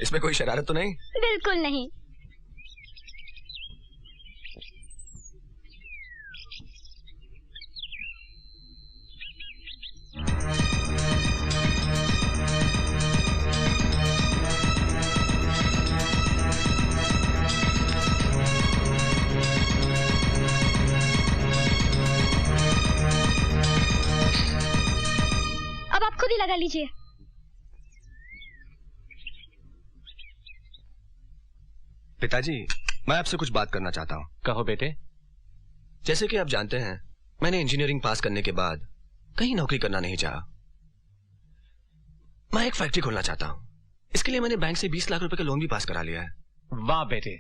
इसमें कोई शरारत तो नहीं? बिल्कुल नहीं। अब आप खुद ही लगा लीजिए। पिताजी, मैं आपसे कुछ बात करना चाहता हूँ। कहो बेटे। जैसे कि आप जानते हैं, मैंने इंजीनियरिंग पास करने के बाद कहीं नौकरी करना नहीं चाहा। मैं एक फैक्ट्री खोलना चाहता हूँ। इसके लिए मैंने बैंक से 20 लाख रुपए का लोन भी पास करा लिया है। वाह बेटे,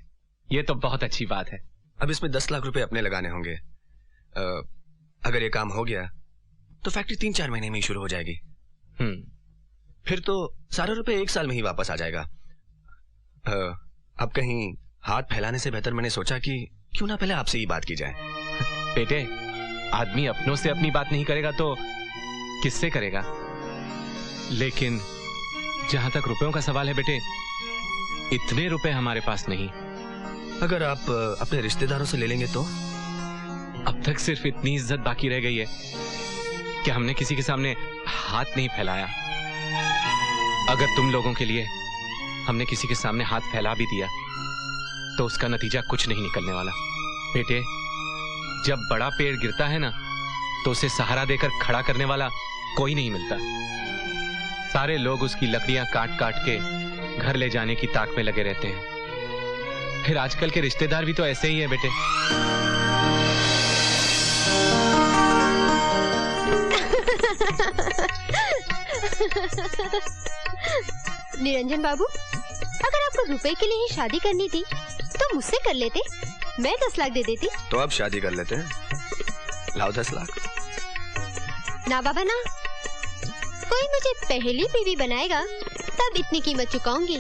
ये तो बहुत अच्छी बात है। अब इसमें 10 लाख रुपए अपने लगाने होंगे। अगर ये काम हो गया तो फैक्ट्री 3-4 महीने में ही शुरू हो जाएगी। फिर तो सारे रुपए 1 साल में ही वापस आ जाएगा। अब कहीं हाथ फैलाने से बेहतर मैंने सोचा कि क्यों ना पहले आपसे ही बात की जाए। बेटे, आदमी अपनों से अपनी बात नहीं करेगा तो किससे करेगा? लेकिन जहां तक रुपयों का सवाल है बेटे, इतने रुपए हमारे पास नहीं। अगर आप अपने रिश्तेदारों से ले लेंगे तो? अब तक सिर्फ इतनी इज्जत बाकी रह गई है कि हमने किसी के सामने हाथ नहीं फैलाया। अगर तुम लोगों के लिए हमने किसी के सामने हाथ फैला भी दिया तो उसका नतीजा कुछ नहीं निकलने वाला। बेटे, जब बड़ा पेड़ गिरता है ना तो उसे सहारा देकर खड़ा करने वाला कोई नहीं मिलता। सारे लोग उसकी लकड़ियां काट काट के घर ले जाने की ताक में लगे रहते हैं। फिर आजकल के रिश्तेदार भी तो ऐसे ही है बेटे। निरंजन बाबू, अगर आपको रुपए के लिए ही शादी करनी थी तो मुझसे कर लेते, मैं 10 लाख दे देती। तो अब शादी कर लेते हैं। लाओ 10 लाख। ना बाबा ना, कोई मुझे पहली बीवी बनाएगा तब इतनी कीमत चुकाऊंगी।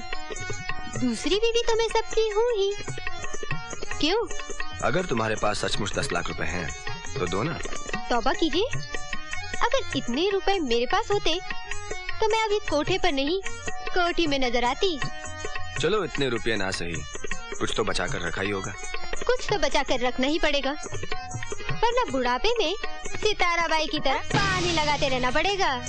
दूसरी बीवी तो मैं सबकी हूँ ही। क्यों? अगर तुम्हारे पास सचमुच 10 लाख रुपए हैं तो दो ना। तौबा कीजिए, अगर इतने रुपए मेरे पास होते तो मैं अभी कोठे पर नहीं कोठी में नजर आती। चलो इतने रुपये ना सही, कुछ तो बचा कर रखा ही होगा। कुछ तो बचा कर रखना ही पड़ेगा, वरना बुढ़ापे में सितारा बाई की तरह पानी लगाते रहना पड़ेगा।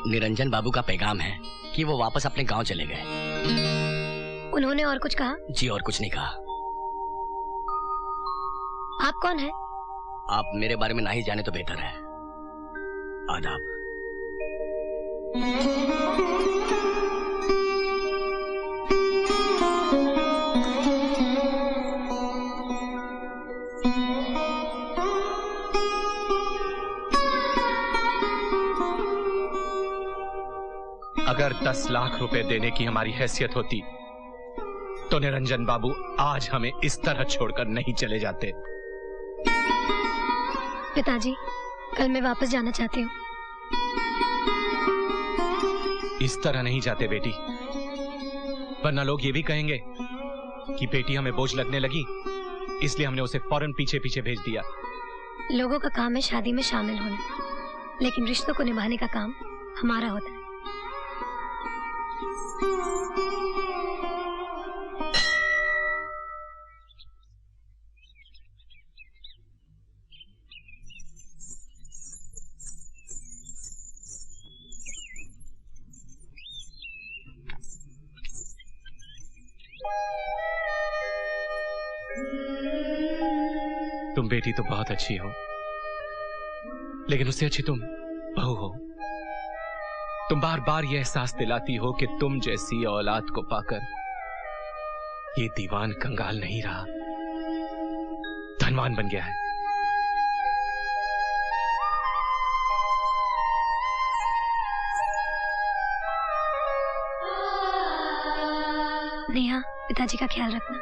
निरंजन बाबू का पैगाम है कि वो वापस अपने गांव चले गए। उन्होंने और कुछ कहा? जी और कुछ नहीं कहा। आप कौन है? आप मेरे बारे में ना ही जाने तो बेहतर है। आदाब। अगर 10 लाख रुपए देने की हमारी हैसियत होती तो निरंजन बाबू आज हमें इस तरह छोड़कर नहीं चले जाते। पिताजी, कल मैं वापस जाना चाहती हूँ। इस तरह नहीं जाते बेटी, वरना लोग ये भी कहेंगे कि बेटी हमें बोझ लगने लगी, इसलिए हमने उसे फौरन पीछे पीछे भेज दिया। लोगों का काम है शादी में शामिल होना, लेकिन रिश्तों को निभाने का काम हमारा होता है। तुम बेटी तो बहुत अच्छी हो, लेकिन उससे अच्छी तुम बहू हो। तुम बार बार यह एहसास दिलाती हो कि तुम जैसी औलाद को पाकर ये दीवान कंगाल नहीं रहा, धनवान बन गया है। नेहा, पिताजी का ख्याल रखना।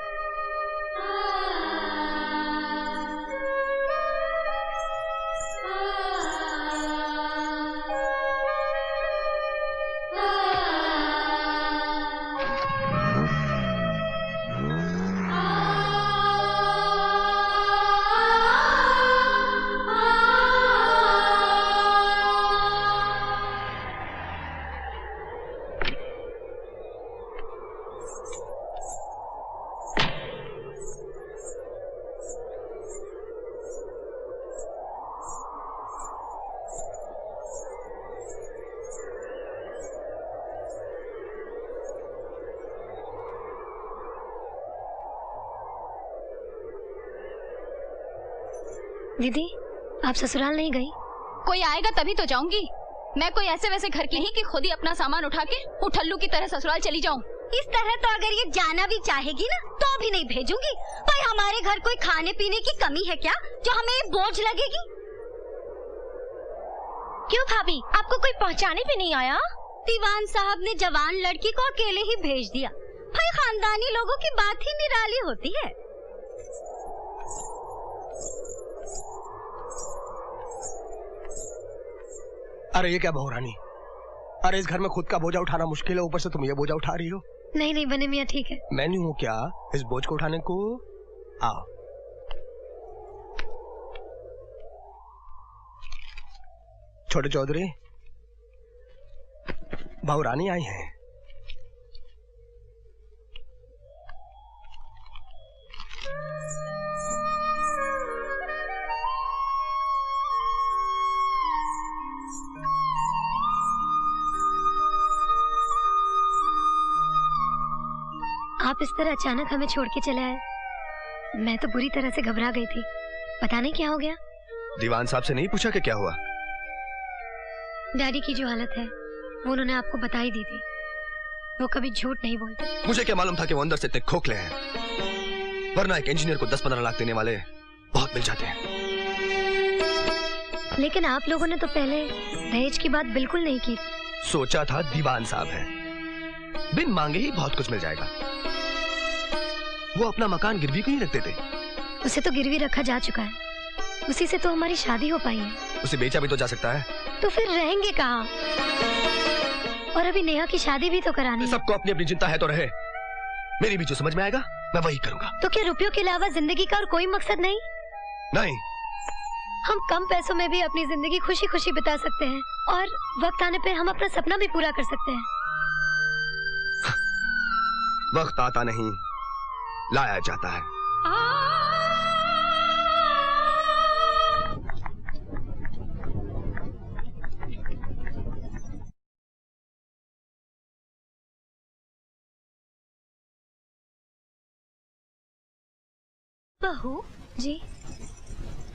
दीदी, आप ससुराल नहीं गई? कोई आएगा तभी तो जाऊंगी। मैं कोई ऐसे वैसे घर की नहीं कि खुद ही अपना सामान उठा के उठल्लू की तरह ससुराल चली जाऊं। इस तरह तो अगर ये जाना भी चाहेगी ना तो भी नहीं भेजूंगी। भाई हमारे घर कोई खाने पीने की कमी है क्या जो हमें ये बोझ लगेगी? क्यों भाभी, आपको कोई पहचाने भी नहीं आया? दीवान साहब ने जवान लड़की को अकेले ही भेज दिया। भाई खानदानी लोगों की बात ही निराली होती है। अरे ये क्या बहुरानी, अरे इस घर में खुद का बोझा उठाना मुश्किल है, ऊपर से तुम ये बोझा उठा रही हो। नहीं नहीं बने मियाँ, ठीक है। मैं नहीं हूँ क्या इस बोझ को उठाने को? आओ। छोटे चौधरी, बहुरानी आई हैं। आप इस तरह अचानक हमें छोड़ के चले आए। मैं तो बुरी तरह से घबरा गई थी, पता नहीं क्या हो गया। दीवान साहब से नहीं पूछा कि क्या हुआ? डैडी की जो हालत है वो उन्होंने आपको बता ही दी थी। वो कभी झूठ नहीं बोलते। मुझे क्या मालूम था कि वो अंदर से इतने खोखले हैं, वरना एक इंजीनियर को 10-15 लाख देने वाले बहुत मिल जाते हैं। लेकिन आप लोगों ने तो पहले दहेज की बात बिल्कुल नहीं की। सोचा था दीवान साहब है, बिन मांगे ही बहुत कुछ मिल जाएगा। वो अपना मकान गिरवी क्यों नहीं रख देते? उसे तो गिरवी रखा जा चुका है, उसी से तो हमारी शादी हो पाई है। उसे बेचा भी तो जा सकता है। तो फिर रहेंगे कहाँ? और अभी नेहा की शादी भी तो करानी है। सबको अपनी अपनी चिंता है तो रहे, मेरी भी जो समझ में आएगा मैं वही करूंगा। तो क्या रुपयों के अलावा जिंदगी का और कोई मकसद नहीं? नहीं, हम कम पैसों में भी अपनी जिंदगी खुशी खुशी बिता सकते हैं और वक्त आने पे हम अपना सपना भी पूरा कर सकते हैं। वक्त आता नहीं, लाया जाता है। बहू जी,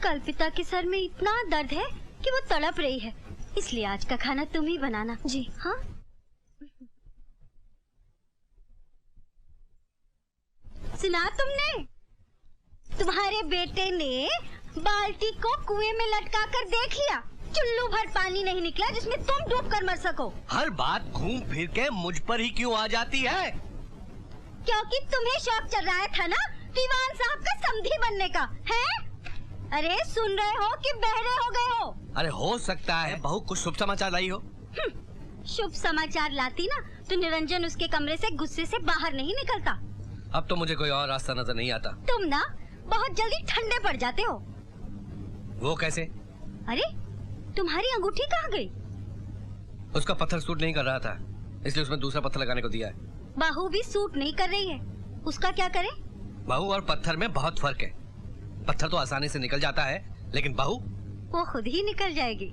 कल्पिता के सर में इतना दर्द है कि वो तड़प रही है, इसलिए आज का खाना तुम ही बनाना। जी हाँ। सुना तुमने? तुम्हारे बेटे ने बाल्टी को कुएं में लटका कर देख लिया, चुल्लू भर पानी नहीं निकला जिसमें तुम डूब कर मर सको। हर बात घूम फिर के मुझ पर ही क्यों आ जाती है? क्योंकि तुम्हें शौक चल रहा था ना दीवान साहब का समधी बनने का, है? अरे सुन रहे हो कि बहरे हो गए हो? अरे हो सकता है बहू कुछ शुभ समाचार लाई हो। शुभ समाचार लाती ना तो निरंजन उसके कमरे से गुस्से से बाहर नहीं निकलता। अब तो मुझे कोई और रास्ता नजर नहीं आता। तुम ना बहुत जल्दी ठंडे पड़ जाते हो। वो कैसे? अरे तुम्हारी अंगूठी कहाँ गई? उसका पत्थर सूट नहीं कर रहा था, इसलिए उसमें दूसरा पत्थर लगाने को दिया है। बहू भी सूट नहीं कर रही है, उसका क्या करे? बहू और पत्थर में बहुत फर्क है। पत्थर तो आसानी से निकल जाता है, लेकिन बहू वो खुद ही निकल जाएगी।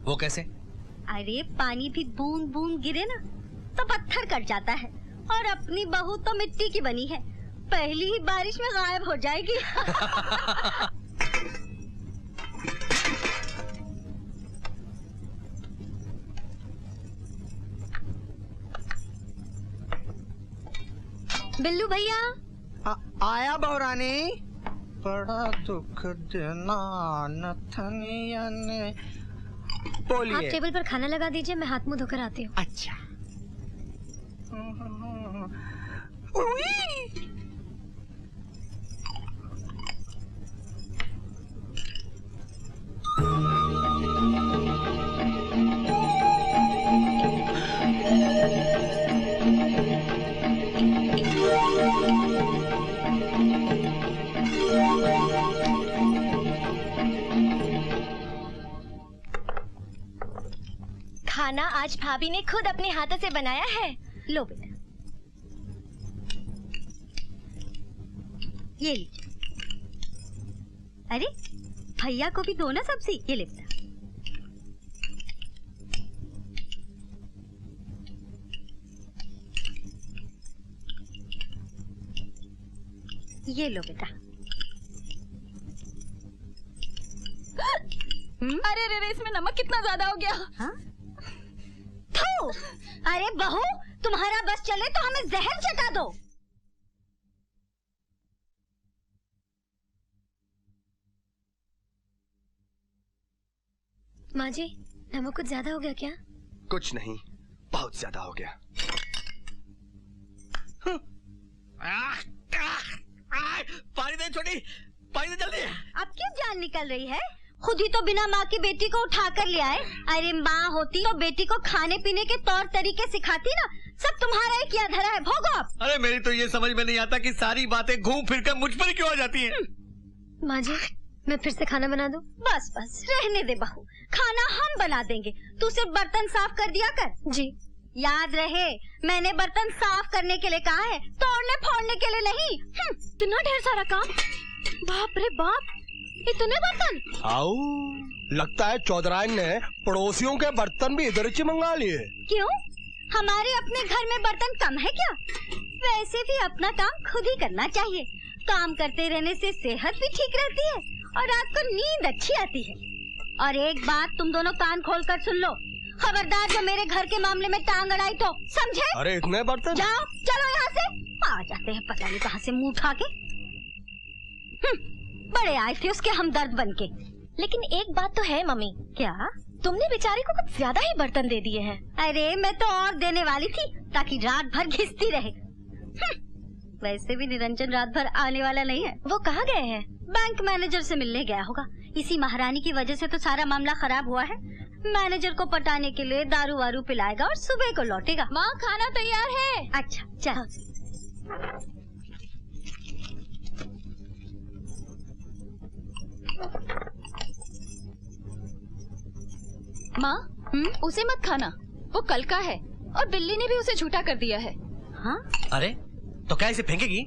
वो कैसे? अरे पानी भी बूंद बूंद गिरे ना तो पत्थर कट जाता है, और अपनी बहू तो मिट्टी की बनी है, पहली ही बारिश में गायब हो जाएगी। बिल्लू भैया आया बहुरानी। बड़ा दुख देना नथनिया ने। आप बोलिए। टेबल पर खाना लगा दीजिए, मैं हाथ मुंह धोकर आती हूँ। अच्छा। उई! खाना आज भाभी ने खुद अपने हाथों से बनाया है। लो बेटा, ये लीजिए। अरे भैया को भी दो ना सब्जी। ये ले बेटा। ये लो बेटा। इसमें नमक कितना ज्यादा हो गया। हाँ? थू! अरे बहू, तुम्हारा बस चले तो हमें जहर चटा दो। माँ जी, नमक कुछ ज्यादा हो गया क्या? कुछ नहीं, बहुत ज्यादा हो गया। पानी दे छोटी, पानी दे जल्दी। अब क्यों जान निकल रही है? खुद ही तो बिना माँ की बेटी को उठा कर ले आए। अरे माँ होती तो बेटी को खाने पीने के तौर तरीके सिखाती ना। सब तुम्हारा ही किया धरा है, भोगो अब। अरे मेरी तो ये समझ में नहीं आता कि सारी बातें घूम फिर कर मुझ पर ही क्यों आ जाती हैं। माँ जी, मैं फिर से खाना बना दूं? बस बस रहने दे बहू, खाना हम बना देंगे, तू सिर्फ बर्तन साफ कर दिया कर। जी। याद रहे, मैंने बर्तन साफ करने के लिए कहा है, तोड़ने फोड़ने के लिए नहीं। इतना ढेर सारा काम, बाप रे बाप, इतने बर्तन। आओ, लगता है चौधराइन ने पड़ोसियों के बर्तन भी इधर से मंगा लिए। क्यों? हमारे अपने घर में बर्तन कम है क्या? वैसे भी अपना काम खुद ही करना चाहिए। काम करते रहने से सेहत भी ठीक रहती है और रात को नींद अच्छी आती है। और एक बात तुम दोनों कान खोल कर सुन लो, खबरदार जो मेरे घर के मामले में टांग अड़ाई तो, समझे? अरे इतने बर्तन? जाओ, चलो यहाँ से। आ जाते हैं पता नहीं कहाँ से मुंह उठा के। बड़े आए थे उसके हमदर्द बनके। लेकिन एक बात तो है मम्मी। क्या? तुमने बेचारी को कुछ ज्यादा ही बर्तन दे दिए हैं। अरे मैं तो और देने वाली थी ताकि रात भर घिसती रहे। वैसे भी निरंजन रात भर आने वाला नहीं है। वो कहाँ गए हैं? बैंक मैनेजर से मिलने गया होगा। इसी महारानी की वजह से तो सारा मामला खराब हुआ है। मैनेजर को पटाने के लिए दारू वारू पिलाएगा और सुबह को लौटेगा। माँ, खाना तैयार है। अच्छा चलो। माँ, उसे मत खाना, वो कल का है और बिल्ली ने भी उसे झूठा कर दिया है। हाँ? अरे तो क्या इसे फेंकेगी?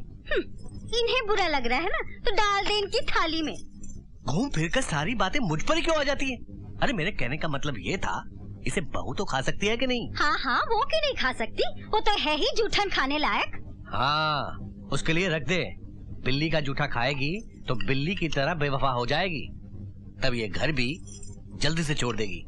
इन्हें बुरा लग रहा है ना, तो डाल दे इनकी थाली में। घूम फिर कर सारी बातें मुझ पर ही क्यों आ जाती है? अरे मेरे कहने का मतलब ये था, इसे बहू तो खा सकती है कि नहीं? हाँ हाँ, वो क्यों नहीं खा सकती, वो तो है ही जूठन खाने लायक। हाँ, उसके लिए रख दे। बिल्ली का जूठा खाएगी तो बिल्ली की तरह बेवफा हो जाएगी, तब ये घर भी जल्दी से छोड़ देगी।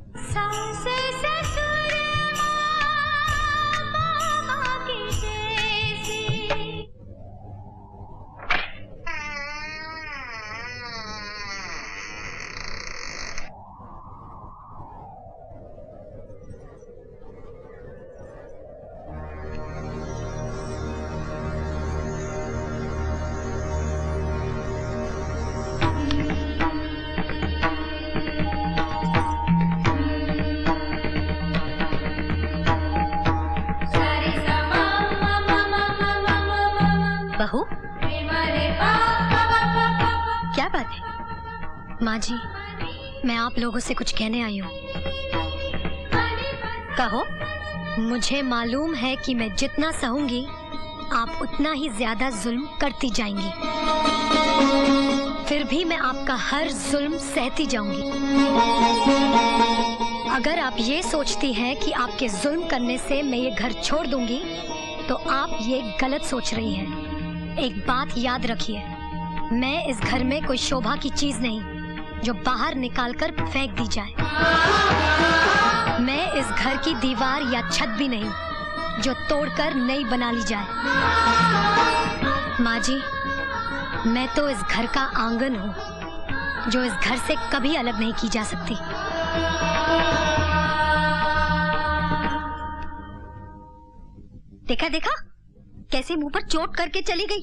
बहू, क्या बात है? माँ जी, मैं आप लोगों से कुछ कहने आई हूँ। कहो। मुझे मालूम है कि मैं जितना सहूंगी आप उतना ही ज्यादा जुल्म करती जाएंगी, फिर भी मैं आपका हर जुल्म सहती जाऊंगी। अगर आप ये सोचती हैं कि आपके जुल्म करने से मैं ये घर छोड़ दूंगी तो आप ये गलत सोच रही हैं। एक बात याद रखिए, मैं इस घर में कोई शोभा की चीज नहीं जो बाहर निकालकर फेंक दी जाए। मैं इस घर की दीवार या छत भी नहीं जो तोड़कर नई बना ली जाए। माँ जी, मैं तो इस घर का आंगन हूँ जो इस घर से कभी अलग नहीं की जा सकती। देखा देखा कैसे मुंह पर चोट करके चली गई।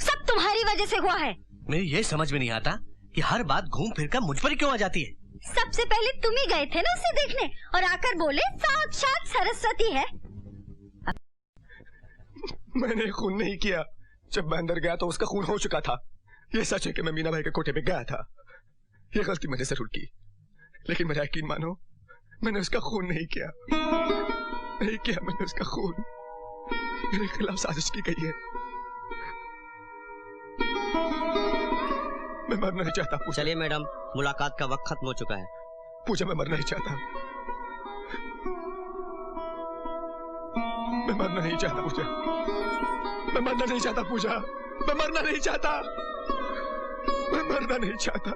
सब तुम्हारी वजह से हुआ है। मेरी ये समझ में नहीं आता कि हर बात घूम फिर कर मुझ पर ही क्यों आ जाती है। सबसे पहले तुम ही गए थे ना उसे देखने और आकर बोले साक्षात सरस्वती है। मैंने खून नहीं किया। जब मैं अंदर गया तो उसका खून हो चुका था। ये सच है कि मैं मीना भाई के कोठे पे गया था। ये गलती मैंने जरूर की, लेकिन मेरा यकीन मानो, मैंने उसका खून नहीं किया। नहीं किया मैंने उसका खून। मेरे खिलाफ साजिश की गई है। मैं मरना नहीं चाहता। चलिए मैडम, मुलाकात का वक्त खत्म हो चुका है। पूजा, मैं मरना नहीं चाहता। मैं मरना नहीं चाहता पूजा। मैं मरना नहीं चाहता पूजा। मैं मरना नहीं चाहता। मैं मरना नहीं चाहता।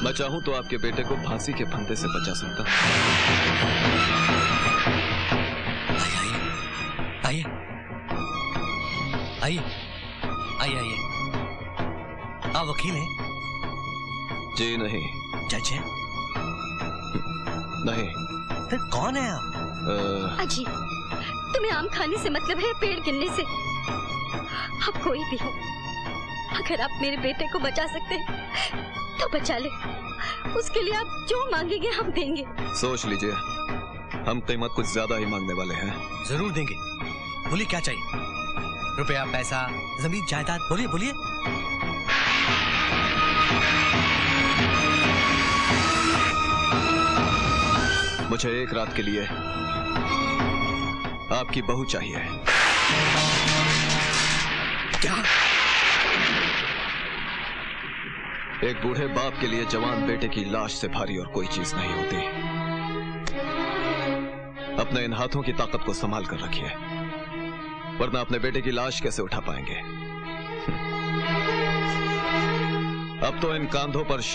मैं चाहूं तो आपके बेटे को फांसी के फंदे से बचा सकता। आइए आइए आइए आइए। आप वकील हैं? जी नहीं। जज हैं? नहीं। फिर कौन है आप? अजी, तुम्हें आम खाने से मतलब है पेड़ गिनने से? अब कोई भी हो, अगर आप मेरे बेटे को बचा सकते हैं तो बचा ले। उसके लिए आप जो मांगेंगे हम देंगे। सोच लीजिए, हम कीमत कुछ ज्यादा ही मांगने वाले हैं। जरूर देंगे। बोलिए क्या चाहिए? रुपया, पैसा, जमीन, जायदाद, बोलिए बोलिए। मुझे एक रात के लिए आपकी बहू चाहिए। क्या? एक बूढ़े बाप के लिए जवान बेटे की लाश से भारी और कोई चीज नहीं होती। अपने इन हाथों की ताकत को संभाल कर रखिए, वरना अपने बेटे की लाश कैसे उठा पाएंगे? अब तो इन कांधों पर